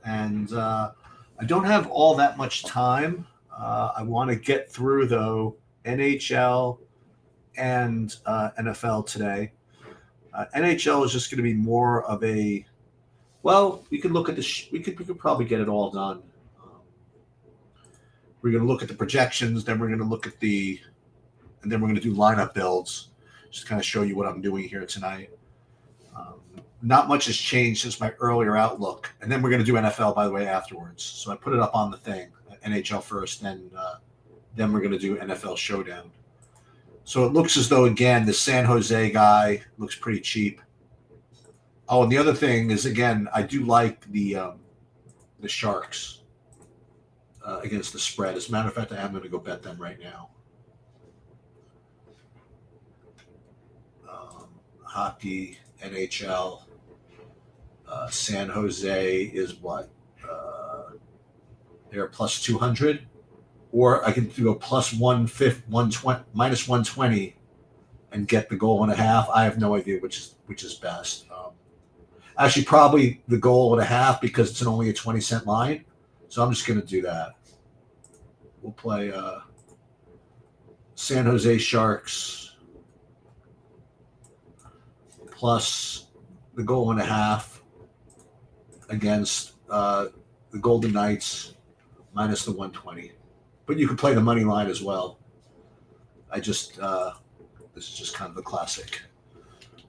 And I don't have all that much time. I want to get through, though, NHL and NFL today. NHL is just going to be more of a well. We could look at the. We could probably get it all done. Um, we're going to look at the projections. Then we're going to look at the, and then we're going to do lineup builds. Just kind of show you what I'm doing here tonight. Not much has changed since my earlier outlook, and then we're going to do NFL by the way afterwards. So I put it up on the thing, NHL first, then we're going to do NFL Showdown. So it looks as though again the San Jose guy looks pretty cheap. Oh, and the other thing is again I do like the Sharks against the spread. As a matter of fact, I am going to go bet them right now. Hockey, NHL, San Jose is what? They're plus 200. Or I can do a plus 120, minus 120 and get the goal and a half. I have no idea which is best. Actually, probably the goal and a half because it's only a 20-cent line. So I'm just going to do that. We'll play San Jose Sharks plus the goal and a half against the Golden Knights minus the 120. But you can play the money line as well. This is just kind of a classic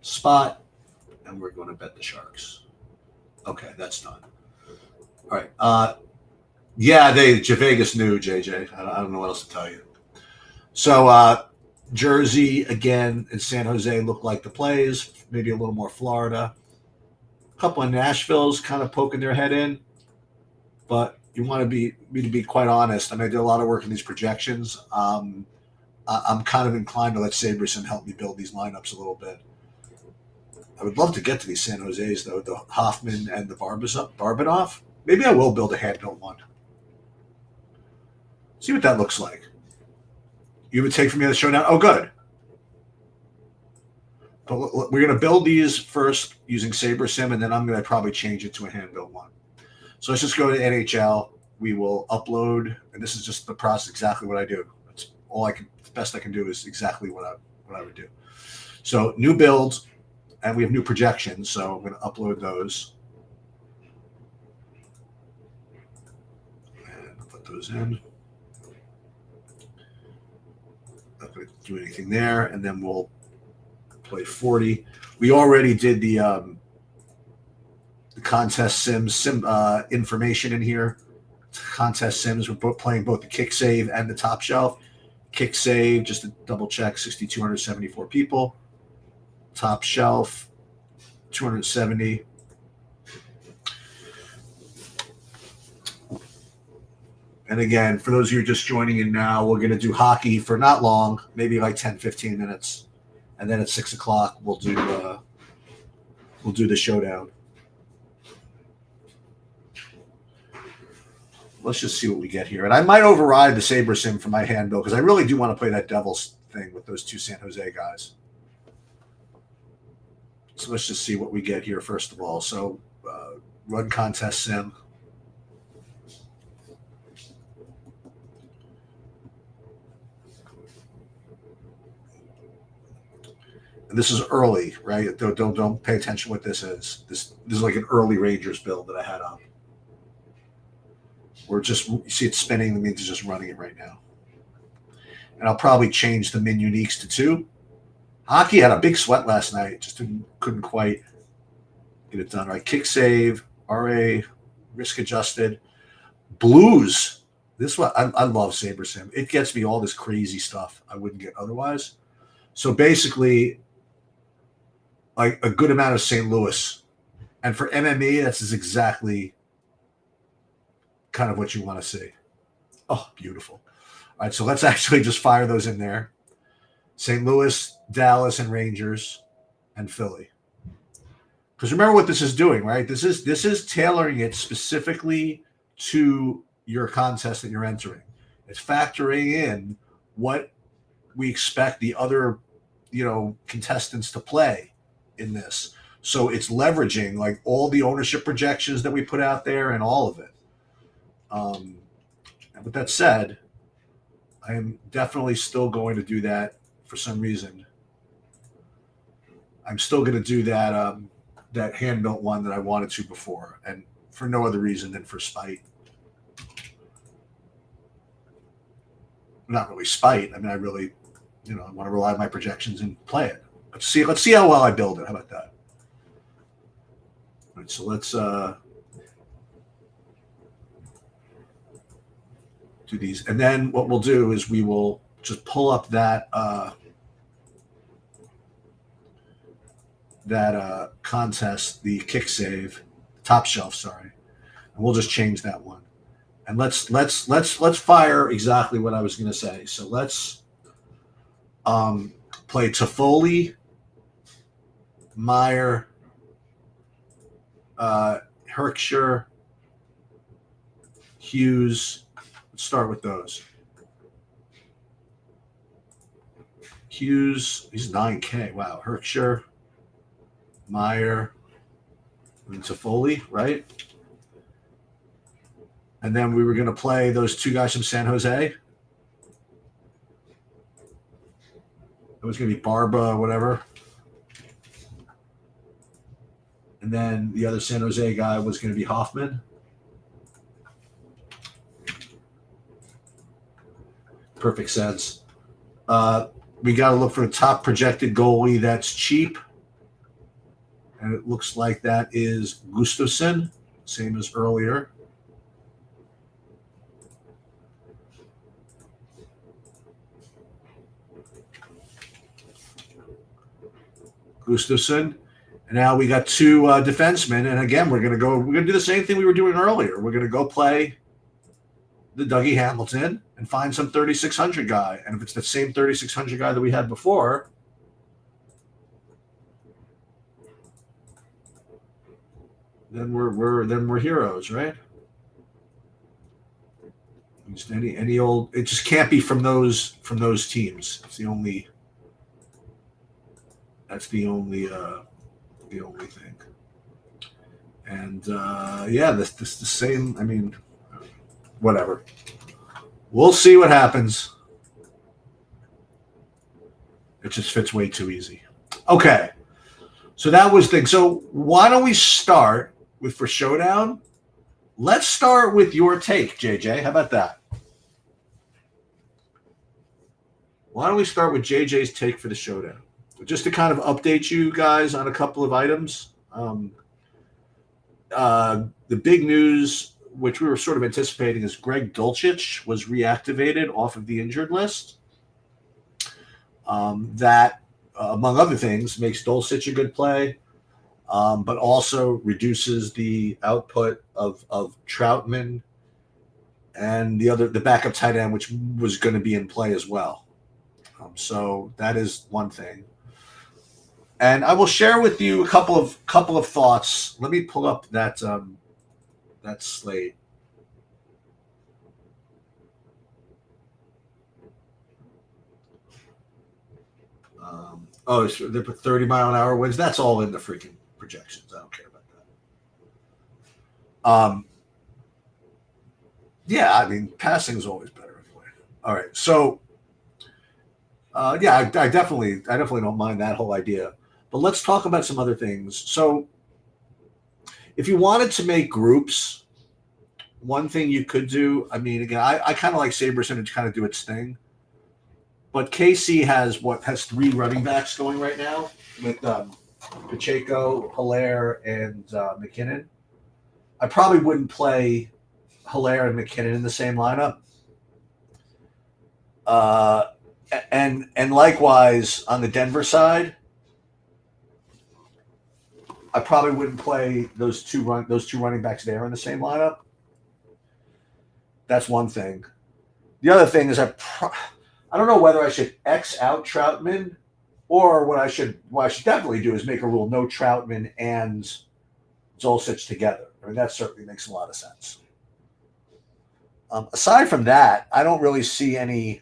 spot, and we're going to bet the Sharks. Okay, that's done. All right. Yeah, Vegas knew, JJ. I don't know what else to tell you. So Jersey again and San Jose look like the plays. Maybe a little more Florida. A couple of Nashville's kind of poking their head in, but you want me to be quite honest. I mean, I did a lot of work in these projections. I'm kind of inclined to let Saberson help me build these lineups a little bit. I would love to get to these San Jose's though, the Hoffman and the Barbanoff. Maybe I will build a hand-built one. See what that looks like. You would take from me the showdown? Oh, good. But we're going to build these first using SaberSim, and then I'm going to probably change it to a hand-built one. So let's just go to NHL. We will upload, and this is just the process, exactly what I do. That's all I can. The best I can do is exactly what I would do. So new builds, and we have new projections. So I'm going to upload those and put those in. Not going to do anything there, and then we'll play 40. We already did the contest sims information in here. Contest sims, we're playing both the kick save and the top shelf. Kick save, just to double check, 6,274 people. Top shelf, 270. And again, for those of you just joining in now, we're going to do hockey for not long, maybe like 10, 15 minutes. And then at 6 o'clock, we'll do the showdown. Let's just see what we get here. And I might override the SaberSim for my hand build because I really do want to play that Devils thing with those two San Jose guys. So let's just see what we get here first of all. So run contest sim. And this is early, right? Don't pay attention what this is. This is like an early Rangers build that I had on. We're just, you see it spinning, that means it's just running it right now. And I'll probably change the min uniques to 2. Hockey had a big sweat last night. Just couldn't quite get it done right. Kick save, RA, risk adjusted. Blues. This one, I love SaberSim. It gets me all this crazy stuff I wouldn't get otherwise. So basically, like a good amount of St. Louis. And for MME, that's exactly kind of what you want to see. Oh, beautiful. All right, so let's actually just fire those in there. St. Louis, Dallas, and Rangers, and Philly. Because remember what this is doing, right? This is tailoring it specifically to your contest that you're entering. It's factoring in what we expect the other, contestants to play in this. So it's leveraging like all the ownership projections that we put out there and all of it. With that said, I am definitely still going to do that for some reason. I'm still going to do that that hand built one that I wanted to before, and for no other reason than for spite. Not really spite. I mean, I really, I want to rely on my projections and play it. Let's see how well I build it. How about that? All right, so let's do these, and then what we'll do is we will just pull up that contest, the kick save, top shelf. Sorry, and we'll just change that one. And let's fire exactly what I was going to say. So let's play Toffoli, Meyer, Herkshire, Hughes. Let's start with those. Hughes, he's 9K. Wow. Herkshire, Meyer, and Toffoli, right? And then we were going to play those two guys from San Jose. It was going to be Barba, whatever. And then the other San Jose guy was going to be Hoffman. Perfect sense. We got to look for a top projected goalie that's cheap. And it looks like that is Gustafsson, same as earlier. Gustafsson. And now we got two defensemen. And again, we're going to do the same thing we were doing earlier. We're going to go play the Dougie Hamilton and find some 3,600 guy. And if it's the same 3,600 guy that we had before, then we're heroes, right? Just any old, it just can't be from those teams. It's the only. That's the only thing. And yeah, this the same. I mean, whatever. We'll see what happens. It just fits way too easy. Okay, so that was the thing. So why don't we start with for Showdown? Let's start with your take, JJ. How about that? Why don't we start with JJ's take for the Showdown? Just to kind of update you guys on a couple of items. The big news, which we were sort of anticipating, is Greg Dulcich was reactivated off of the injured list. That, among other things, makes Dulcich a good play, but also reduces the output of Troutman and the backup tight end, which was going to be in play as well. So that is one thing. And I will share with you a couple of thoughts. Let me pull up that slate. They put 30-mile-an-hour winds. That's all in the freaking projections. I don't care about that. Yeah, I mean, passing is always better anyway. All right, so yeah, I definitely don't mind that whole idea. But let's talk about some other things. So if you wanted to make groups, one thing you could do, I mean, again, I kind of like Sabres to kind of do its thing. But KC has 3 running backs going right now with Pacheco, Hilaire, and McKinnon. I probably wouldn't play Hilaire and McKinnon in the same lineup. And likewise on the Denver side, I probably wouldn't play those two running backs there in the same lineup. That's one thing. The other thing is I don't know whether I should X out Troutman, or what I should definitely do is make a rule: no Troutman and Dulcich together. I mean, that certainly makes a lot of sense. Aside from that, I don't really see any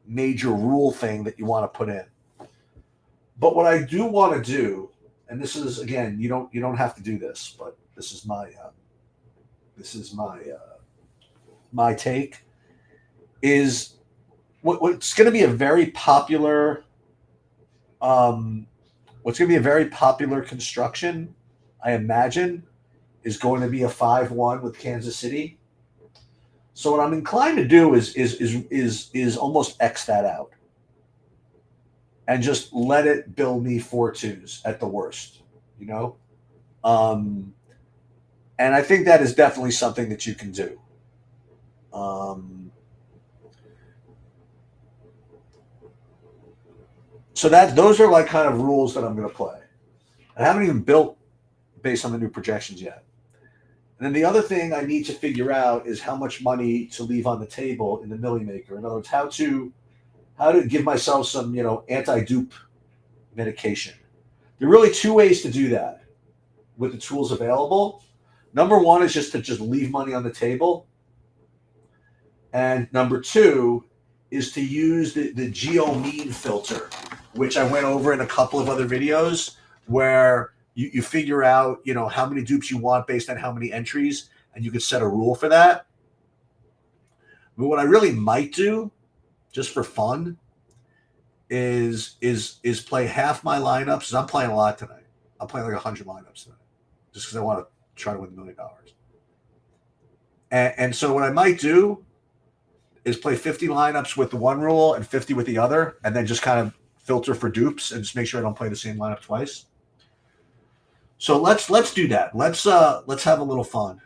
major rule thing that you want to put in. But what I do want to do, and this is again, you don't have to do this, but this is my my take is what's going to be a very popular what's going to be a very popular construction, I imagine, is going to be a 5-1 with Kansas City. So what I'm inclined to do is almost X that out and just let it build me 4-2s at the worst, you know? And I think that is definitely something that you can do. So those are like kind of rules that I'm going to play. I haven't even built based on the new projections yet. And then the other thing I need to figure out is how much money to leave on the table in the Millie Maker. In other words, how to give myself some, anti-dupe medication. There are really two ways to do that with the tools available. Number one is just to leave money on the table. And number two is to use the geo-mean filter, which I went over in a couple of other videos, where you figure out, how many dupes you want based on how many entries, and you can set a rule for that. But what I really might do, just for fun, is play half my lineups. 'Cause I'm playing a lot tonight. I'm playing like 100 lineups tonight, just because I want to try to win $1 million. And so what I might do is play 50 lineups with the one rule and 50 with the other, and then just kind of filter for dupes and just make sure I don't play the same lineup twice. So let's do that. Let's have a little fun.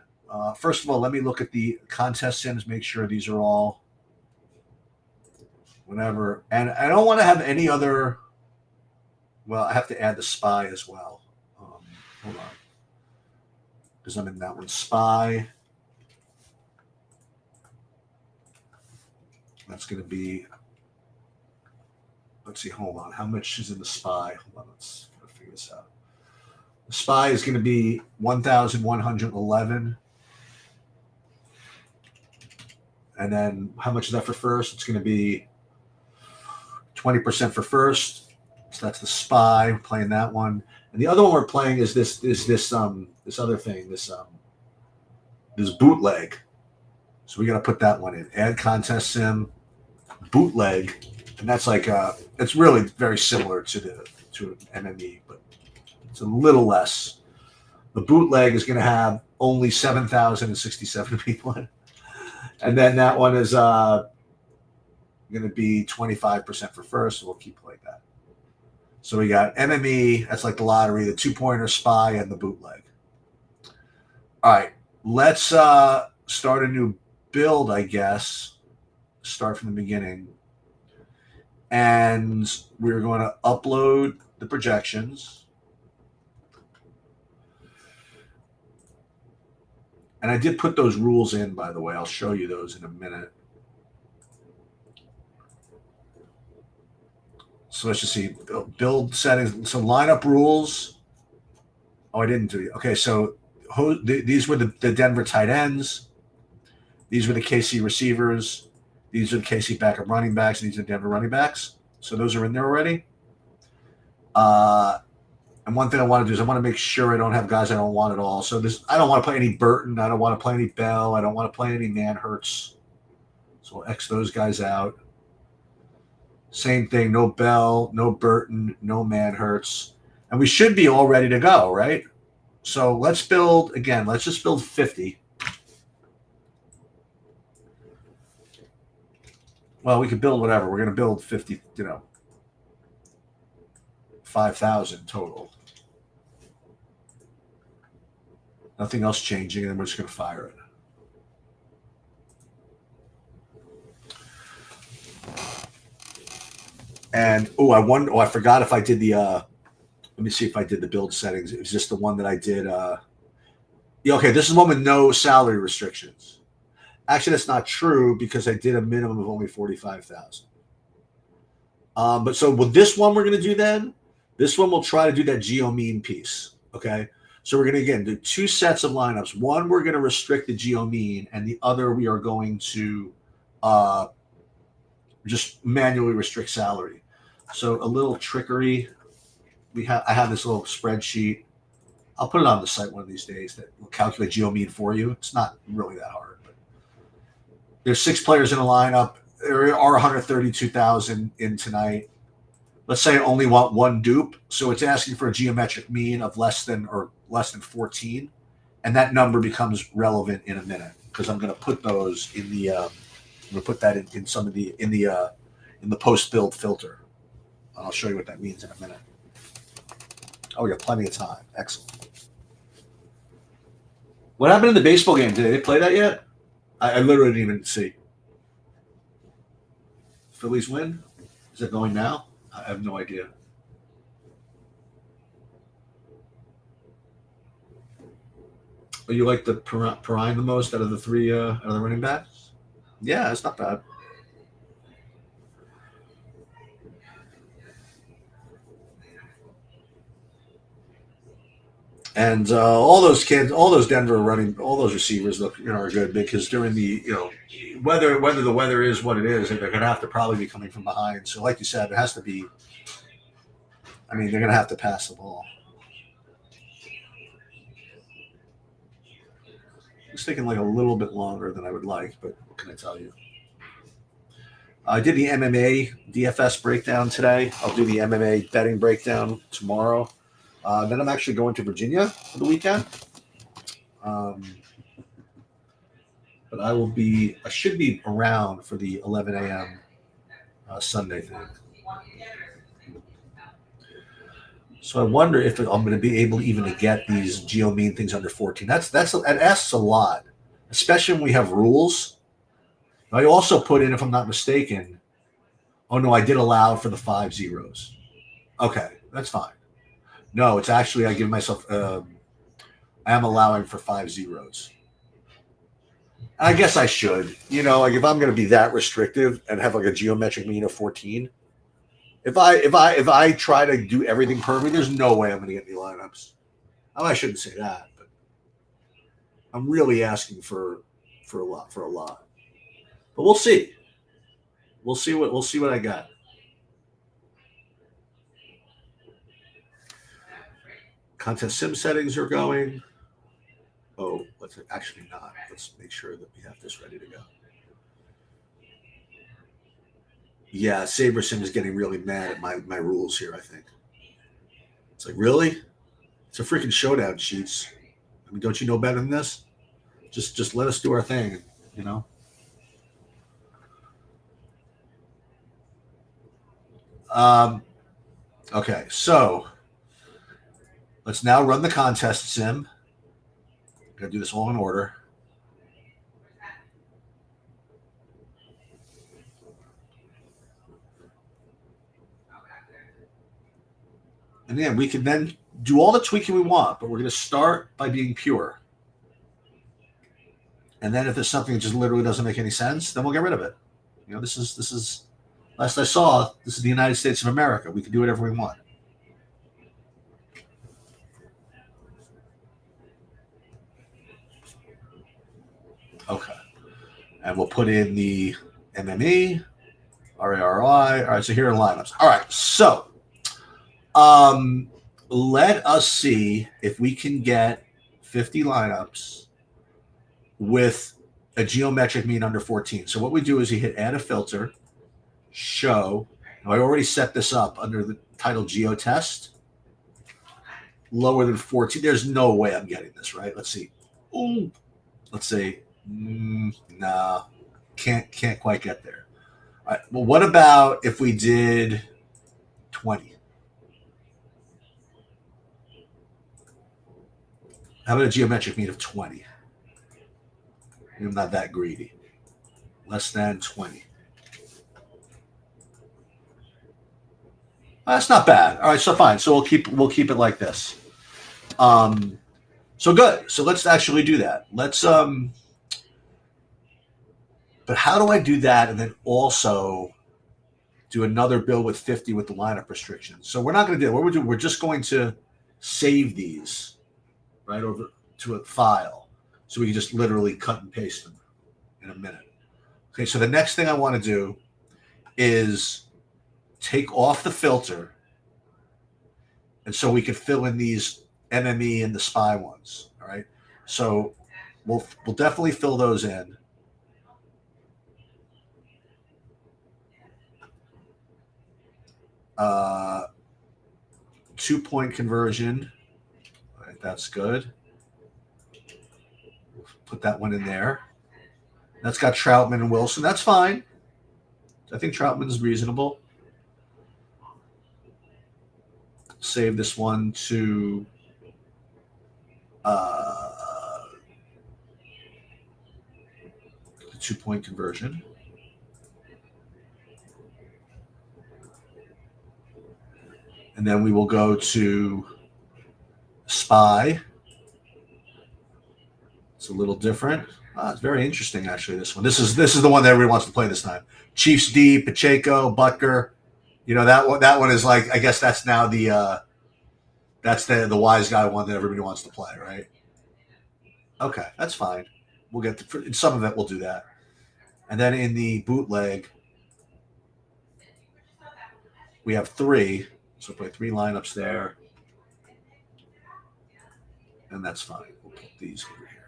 First of all, let me look at the contest sims, make sure these are all whatever. And I don't want to have any other. Well, I have to add the spy as well. Hold on, because I'm in that one. Spy. That's going to be. Let's see. Hold on. How much is in the spy? Hold on. Let's figure this out. The spy is going to be 1,111. And then how much is that for first? It's going to be 20% for first. So that's the spy. We're playing that one. And the other one we're playing is this other thing, this bootleg. So we got to put that one in. Add contest sim, bootleg, and that's like it's really very similar to MME, but it's a little less. The bootleg is going to have only 7,067 people in it. And then that one is going to be 25% for first, so we'll keep it like that. So we got MME, that's like the lottery, the 2-pointer, spy, and the bootleg. All right, let's start a new build, I guess. Start from the beginning. And we're going to upload the projections. And I did put those rules in, by the way. I'll show you those in a minute. So let's just see. Build settings. So lineup rules. Oh, I didn't do it. Okay, so these were the Denver tight ends. These were the KC receivers. These are the KC backup running backs. And these are Denver running backs. So those are in there already. And one thing I want to do is I want to make sure I don't have guys I don't want at all. So I don't want to play any Burton. I don't want to play any Bell. I don't want to play any Manhurts. So we'll X those guys out. Same thing. No Bell, no Burton, no Manhurts. And we should be all ready to go, right? So let's build, again, let's just build 50. Well, we could build whatever. We're going to build 50, 5,000 total. Nothing else changing, and then we're just going to fire it. And I forgot if I did the. Let me see if I did the build settings. It was just the one that I did. Okay, this is one with no salary restrictions. Actually, that's not true because I did a minimum of only 45,000. But so with this one, we're going to do then. This one we'll try to do that geo-mean piece. Okay. So we're going to, again, do 2 sets of lineups. One, we're going to restrict the geo-mean, and the other, we are going to just manually restrict salary. So a little trickery. I have this little spreadsheet. I'll put it on the site one of these days that will calculate geo mean for you. It's not really that hard. But there's 6 players in a lineup. There are 132,000 in tonight. Let's say I only want one dupe, so it's asking for a geometric mean of less than 14, and that number becomes relevant in a minute because I'm going to put those in the. I'm going to put that in some of the in the post build filter. I'll show you what that means in a minute. Oh, we got plenty of time. Excellent. What happened in the baseball game? Did they play that yet? I literally didn't even see. Phillies win? Is it going now? I have no idea. But you like the Perrine the most out of the 3 out of the running backs? Yeah, it's not bad. And all those kids, all those Denver running, all those receivers look, are good because during the, whether the weather is what it is, they're going to have to probably be coming from behind. So, like you said, it has to be. I mean, they're going to have to pass the ball. It's taking like a little bit longer than I would like, but what can I tell you? I did the MMA DFS breakdown today. I'll do the MMA betting breakdown tomorrow. Then I'm actually going to Virginia for the weekend. But I should be around for the 11 a.m. Sunday thing. So I wonder if I'm going to be able even to get these geo mean things under 14. That asks a lot, especially when we have rules. I also put in, if I'm not mistaken, oh no, I did allow for the 5 zeros. Okay, that's fine. No, it's actually I give myself. I am allowing for 5 zeros. I guess I should. Like if I'm going to be that restrictive and have like a geometric mean of 14, if I try to do everything perfectly, there's no way I'm going to get any lineups. I shouldn't say that, but I'm really asking for a lot. But we'll see. We'll see what I got. Content sim settings are going. Oh, let's actually not. Let's make sure that we have this ready to go. Yeah, SaberSim is getting really mad at my rules here, I think. It's like, really? It's a freaking showdown, Sheets. I mean, don't you know better than this? Just let us do our thing, Okay, so let's now run the contest sim. Gotta do this all in order. And then we can then do all the tweaking we want, but we're going to start by being pure. And then if there's something that just literally doesn't make any sense, then we'll get rid of it. This is last I saw, this is the United States of America. We can do whatever we want. Okay. And we'll put in the MME, RARI. All right, so here are lineups. All right, so let us see if we can get 50 lineups with a geometric mean under 14. So what we do is you hit add a filter, show. Now I already set this up under the title geo test. Lower than 14. There's no way I'm getting this, right? Let's see. Ooh. Let's see. Nah. Can't quite get there. All right. Well, what about if we did 20? How about a geometric mean of 20? I'm not that greedy. Less than 20. That's not bad. All right, so fine. So we'll keep it like this. So good. So let's actually do that. Let's but how do I do that and then also do another build with 50 with the lineup restrictions? So we're not going to do it. What we're doing, we're just going to save these right over to a file. So we can just literally cut and paste them in a minute. Okay, so the next thing I want to do is take off the filter and so we could fill in these MME and the SPY ones. All right, so we'll definitely fill those in. Uh, 2-point conversion. All right, that's good. We'll put that one in there. That's got Troutman and Wilson. That's fine. I think Troutman's reasonable. Save this one to the 2-point conversion. And then we will go to SPY. It's a little different. It's very interesting, actually. This one. This is the one that everybody wants to play this time. Chiefs D, Pacheco, Butker. You know, that one is like, I guess that's now the that's the wise guy one that everybody wants to play, right? Okay, that's fine. We'll get in some of it. We'll do that, and then in the bootleg, we have 3. So play 3 lineups there, and that's fine. We'll put these over here.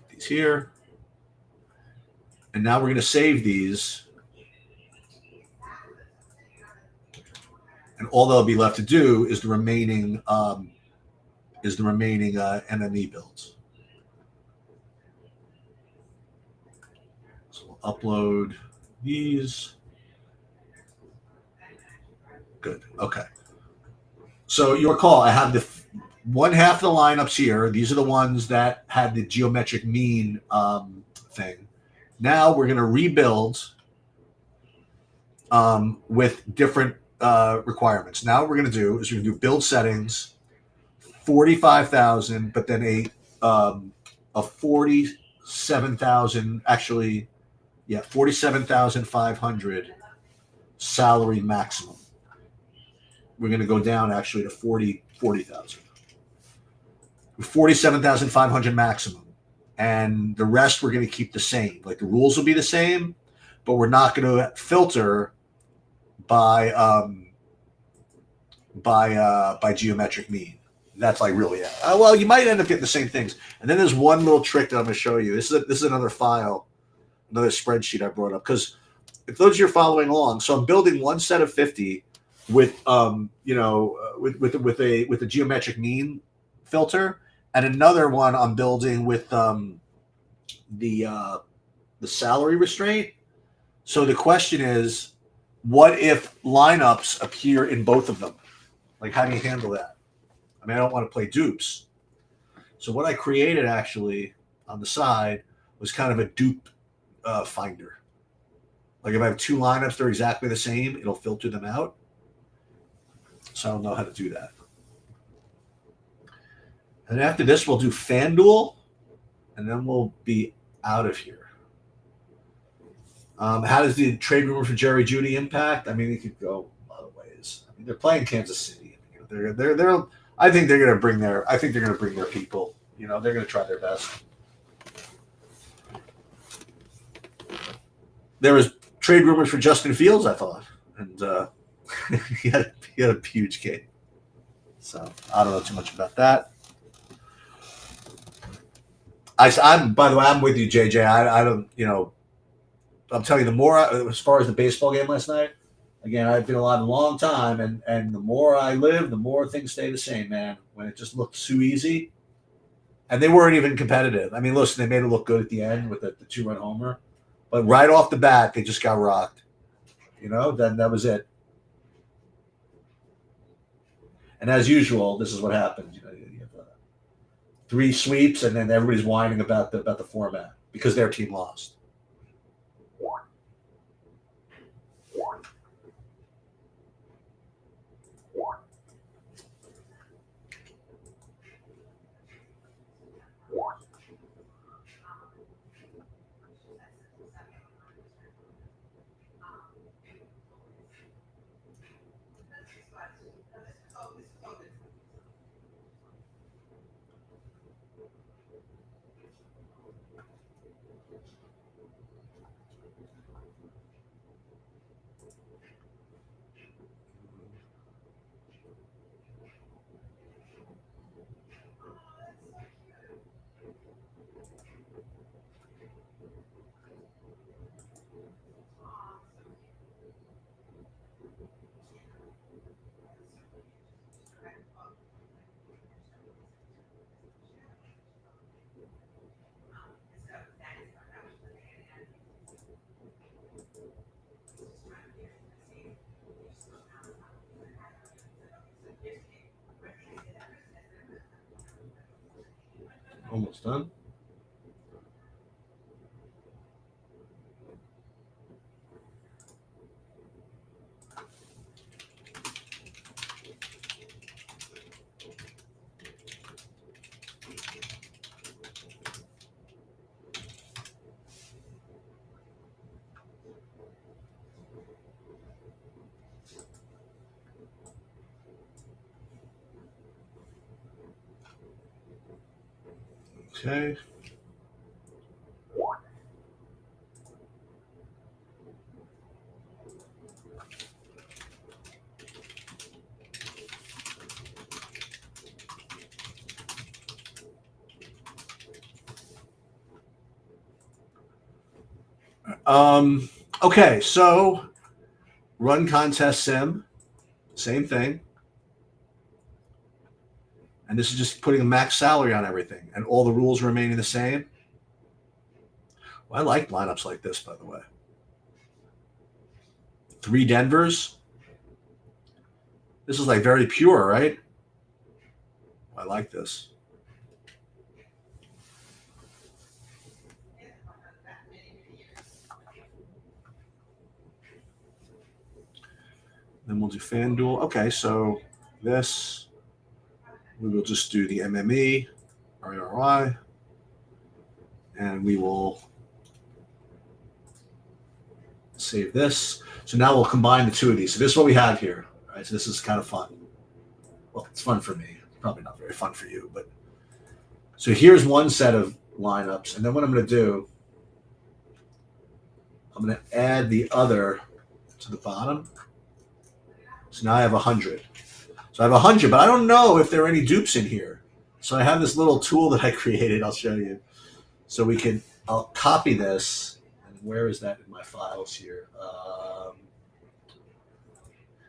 Put these here, and now we're going to save these. And all there'll be left to do is the remaining MME builds. So we'll upload these. Good. Okay. So you recall I have the one half of the lineups here. These are the ones that had the geometric mean thing. Now we're going to rebuild with different requirements. Now what we're going to do is we're going to do build settings, 45,000, but then a 47,000, actually, 47,500 salary maximum. We're going to go down actually to 40,000. 47,500 maximum. And the rest we're going to keep the same. Like the rules will be the same, but we're not going to filter by geometric mean. That's like really it. Well, you might end up getting the same things. And then there's one little trick that I'm going to show you. This is another file, another spreadsheet I brought up, because if those of you are following along, so I'm building one set of 50 with with a geometric mean filter, and another one I'm building with the salary restraint. So the question is, what if lineups appear in both of them? Like, how do you handle that? I mean, I don't want to play dupes. So what I created actually on the side was kind of a dupe finder. Like if I have 2 lineups, they're exactly the same, it'll filter them out. So I don't know how to do that. And after this, we'll do FanDuel, and then we'll be out of here. How does the trade rumor for Jerry Jeudy impact? I mean, it could go a lot of ways. I mean, they're playing Kansas City. They're I think they're going to bring their people. You know, they're going to try their best. There was trade rumors for Justin Fields, I thought, and he had a huge game. So I don't know too much about that. I'm by the way, I'm with you, JJ. I don't, I'm telling you, the more as far as the baseball game last night. Again, I've been alive a long time, and the more I live, the more things stay the same, man. When it just looked too easy, and they weren't even competitive. I mean, listen, they made it look good at the end with the 2-run homer, but right off the bat, they just got rocked. Then that was it. And as usual, this is what happens. You have 3 sweeps, and then everybody's whining about the format because their team lost. Almost done. Okay. Okay, so run contest sim, same thing. And this is just putting a max salary on everything, and all the rules remaining the same. Well, I like lineups like this, by the way. 3 Denvers. This is like very pure, right? I like this. Then we'll do FanDuel. Okay, so this, we will just do the MME, RRI, and we will save this. So now we'll combine the two of these. So this is what we have here. All right, so this is kind of fun. Well, it's fun for me. It's probably not very fun for you, but so here's one set of lineups, and then what I'm going to do, I'm going to add the other to the bottom. So now I have 100. So I have 100, but I don't know if there are any dupes in here. So I have this little tool that I created. I'll show you. So I'll copy this. And where is that in my files here?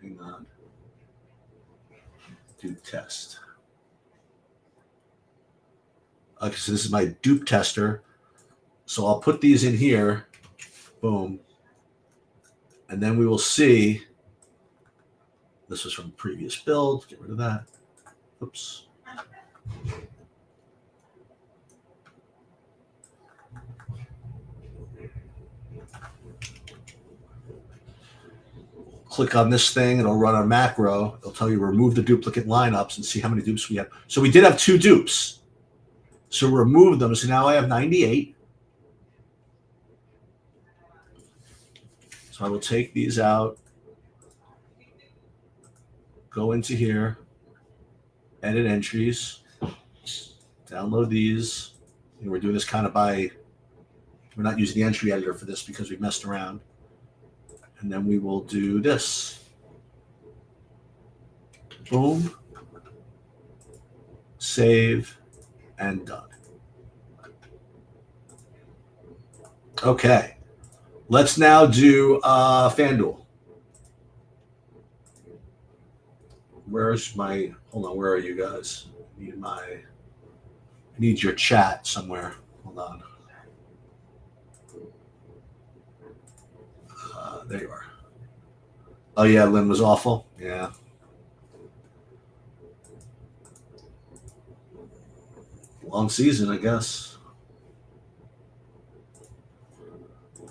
Hang on. Dupe test. Okay, so this is my dupe tester. So I'll put these in here. Boom. And then we will see. This was from the previous build. Get rid of that. Oops. Click on this thing. It'll run a macro. It'll tell you remove the duplicate lineups and see how many dupes we have. So we did have 2 dupes. So remove them. So now I have 98. So I will take these out. Go into here. Edit entries. Download these. And we're doing this kind of we're not using the entry editor for this because we messed around. And then we will do this. Boom. Save. And done. Okay. Let's now do FanDuel. Hold on, where are you guys? I need your chat somewhere. Hold on. There you are. Oh yeah, Lynn was awful. Yeah. Long season, I guess.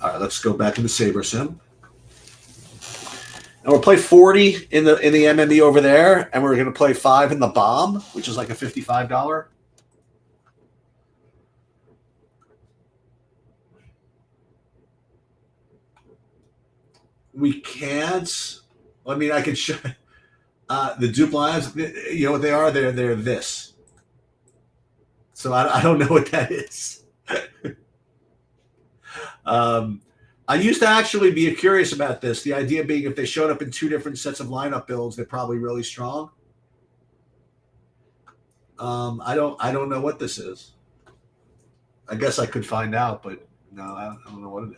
All right, let's go back into SaberSim. And we'll play 40 in the MME over there, and we're going to play 5 in the bomb, which is like a $55. We can't. I mean, I could show the dupe lines. You know what they are? They're this. So I don't know what that is. I used to actually be curious about this. The idea being if they showed up in 2 different sets of lineup builds, they're probably really strong. I don't know what this is. I guess I could find out, but no, I don't know what it is.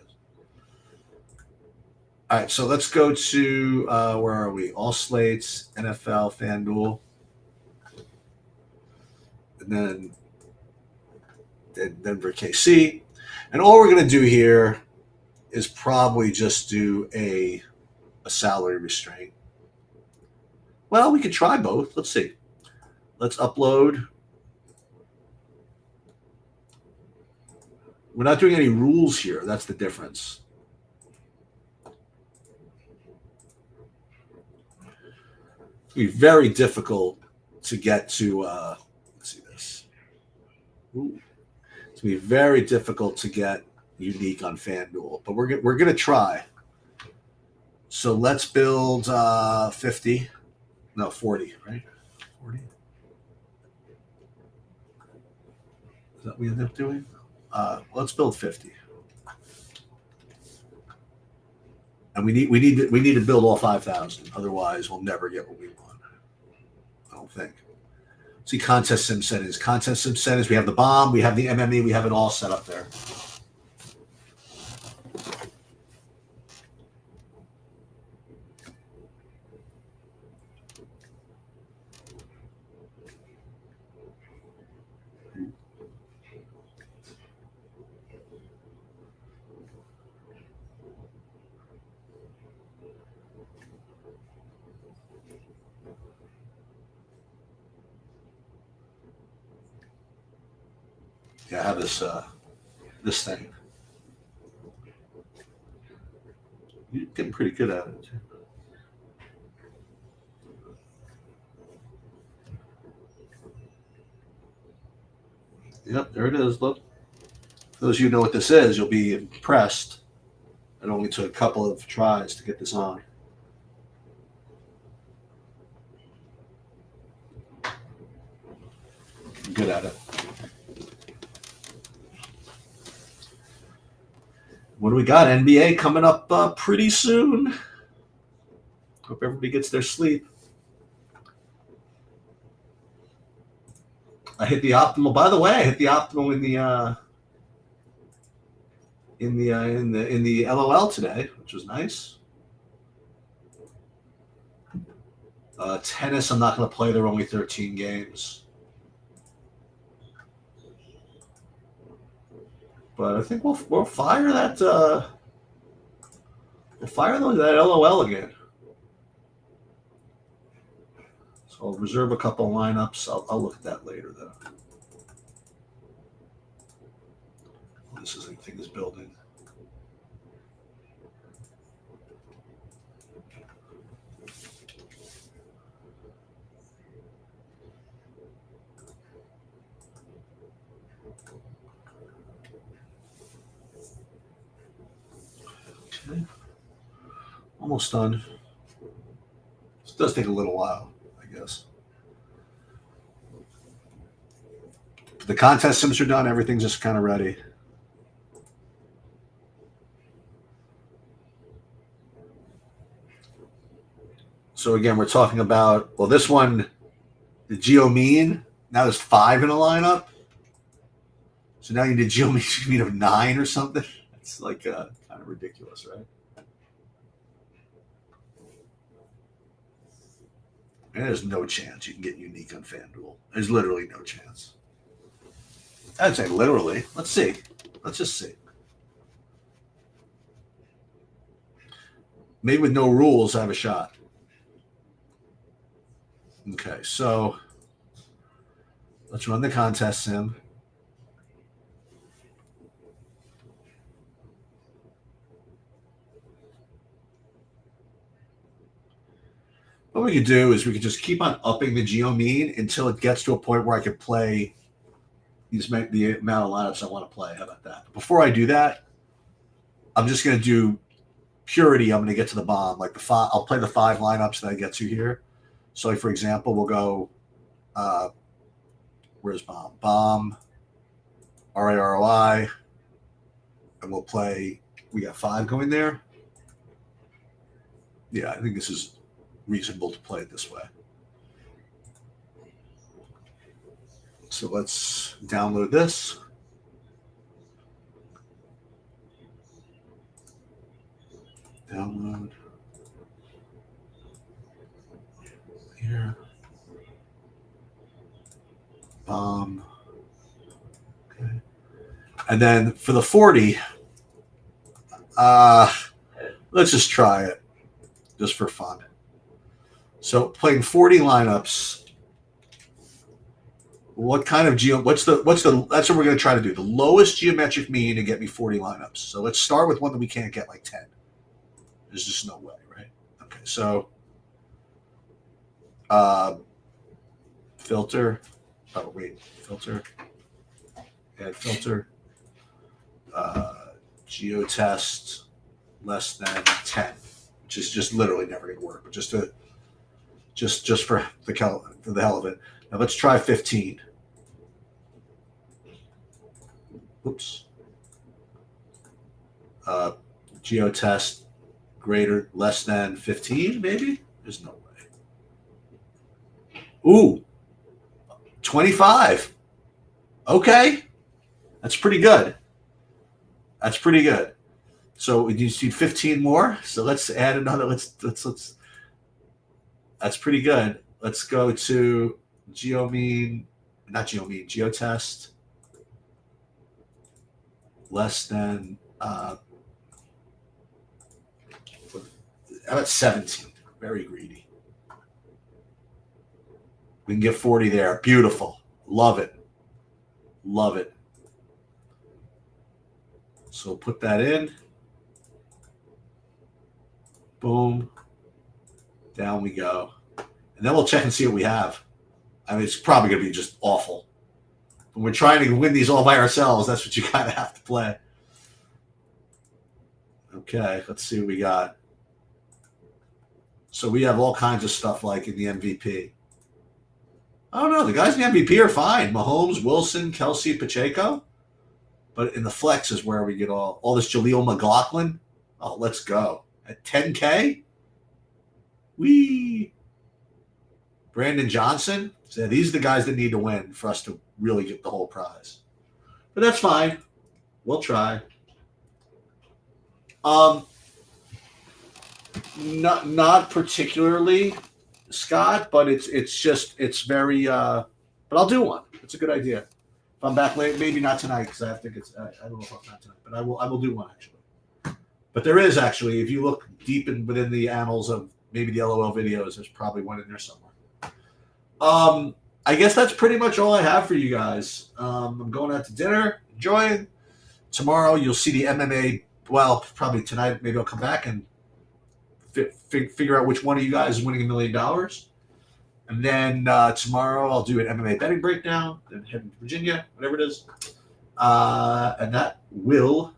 All right, so let's go to where are we? All slates, NFL, FanDuel, and then Denver, KC, and all we're going to do here is probably just do a salary restraint. Well, we could try both. Let's see. Let's upload. We're not doing any rules here. That's the difference. It's going to be very difficult to get to. Let's see this. Ooh. It's going to be very difficult to get unique on FanDuel, but we're going to try. So let's build 50. No, 40, right? 40. Is that what we end up doing? Let's build 50. And we need to build all 5,000. Otherwise, we'll never get what we want. I don't think. See, contest sim settings. Contest sim settings. We have the bomb. We have the MME. We have it all set up there. Yeah, I have this thing. You're getting pretty good at it. Yep, there it is. Look. For those of you who know what this is, you'll be impressed. It only took a couple of tries to get this on. I'm good at it. What do we got? NBA coming up pretty soon. Hope everybody gets their sleep. I hit the optimal. By the way, I hit the optimal in the LOL today, which was nice. Tennis, I'm not going to play. There are only 13 games. But I think we'll fire that. We'll fire that LOL again. So I'll reserve a couple lineups. I'll look at that later, though. This thing is building. Okay. Almost done. This does take a little while, I guess. The contest sims are done. Everything's just kind of ready. So again, we're talking about, well, this one, the Geo mean, now there's 5 in a lineup. So now you need a Geo mean of 9 or something. It's like kind of ridiculous, right? And there's no chance you can get unique on FanDuel. There's literally no chance. I'd say literally. Let's see. Let's just see. Maybe with no rules, I have a shot. Okay, so let's run the contest sim. What we could do is we could just keep on upping the Geo mean until it gets to a point where I could play the amount of lineups I want to play. How about that? But before I do that, I'm just going to do purity. I'm going to get to the bomb. Like I'll play the 5 lineups that I get to here. So, like for example, we'll go. Where's bomb? Bomb, RIROI, and we'll play. We got 5 going there. Yeah, I think this is reasonable to play it this way. So let's download this. Download. Here. Bomb. Okay. And then for the 40, let's just try it just for fun. So playing 40 lineups What kind of what's the that's what we're going to try to do. The lowest geometric mean to get me 40 lineups. So let's start with one that we can't get like 10. There's just no way, right? Okay, so filter. Oh wait, filter. Add filter. Geotest less than 10, which is just literally never going to work. But just for the hell of it. Now let's try 15. Oops. Geotest less than 15, maybe? There's no way. Ooh, 25. Okay. That's pretty good. That's pretty good. So we just need 15 more. So let's add another. Let's. That's pretty good. Let's go to geotest less than how about 17? Very greedy. We can get 40 there. Beautiful. Love it. Love it. So put that in. Boom. Down we go. And then we'll check and see what we have. I mean, it's probably going to be just awful. When we're trying to win these all by ourselves, that's what you kind of have to play. Okay, let's see what we got. So we have all kinds of stuff like in the MVP. I don't know. The guys in the MVP are fine. Mahomes, Wilson, Kelsey, Pacheco. But in the flex is where we get all this Jaleel McLaughlin. Oh, let's go. At 10K? Wee. Brandon Johnson. So these are the guys that need to win for us to really get the whole prize. But that's fine. We'll try. Not particularly, Scott, but it's very but I'll do one. It's a good idea. If I'm back late, maybe not tonight because I have to get I don't know if I'm not tonight, but I will do one actually. But there is actually, if you look deep within the annals of maybe the LOL videos, there's probably one in there somewhere. I guess that's pretty much all I have for you guys. I'm going out to dinner, enjoying. Tomorrow you'll see the MMA. Well, probably tonight. Maybe I'll come back and figure out which one of you guys is winning $1 million. And then tomorrow I'll do an MMA betting breakdown. Then head to Virginia, whatever it is. And that will